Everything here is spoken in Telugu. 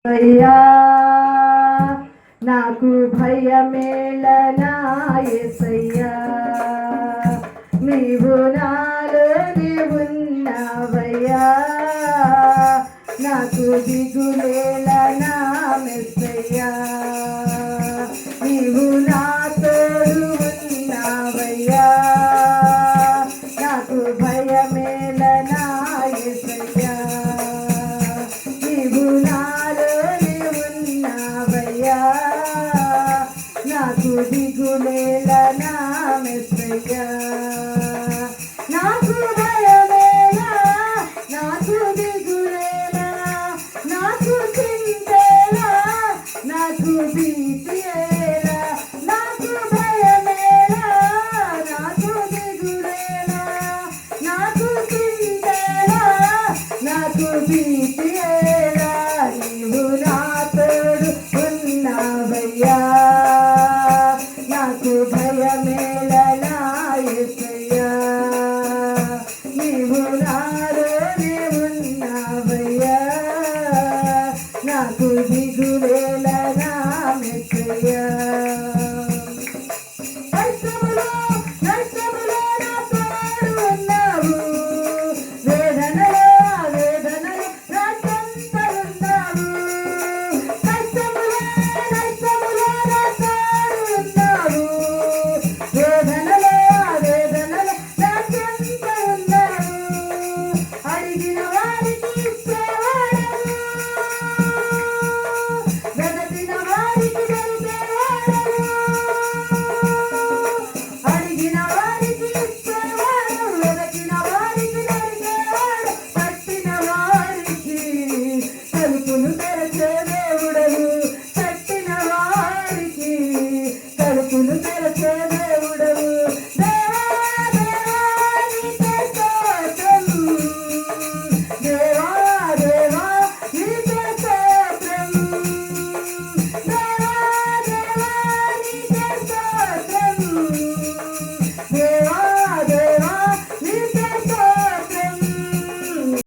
అయ్యా నాకు భయమేళనా యేసయ్యా నీవు నాలోనే ఉన్నావయ్యా నాకు దిగులేళనా మెస్సయ్యా నీవు నా తోడు ఉన్నావయ్యా నాకు భయమేళనా యేసయ్యా నీవు నాలోనే ఉన్నావయ్యా నాకు దిగులేళనా మెస్సయ్యా నాకు భయమేలా నాకు దిగులేలా నాకు చింతేలా నాకు భీతియేలా నాకు భయమేలా నాకు దిగులేలా నాకు చింతేలా నాకు భీతియేలా నీవు నా తోడు ఉన్నావయ్యా నాకు భయమేళనా యేసయ్యా నీవు నాలోనే ఉన్నావయ్యా నాకు దిగులేళనా మెస్సయ్యా కష్టములో నష్టములో నా తోడు ఉన్నావు వేదనలో వేదనలో నా చెంత ఉన్నావు కష్టములో నష్టములో నా తోడు ఉన్నావు వేదనలో వేదనలో నా చెంత ఉన్నావు అడిగిన వారికి ఇచ్చేవాడవు వెదకిన వారికి దొరికేవాడవు అడిగిన వారికి ఇచ్చేవాడు వెదకిన వారికి దొరికేవాడు తట్టిన వారికి తలుపులు తెరచే దేవుడవు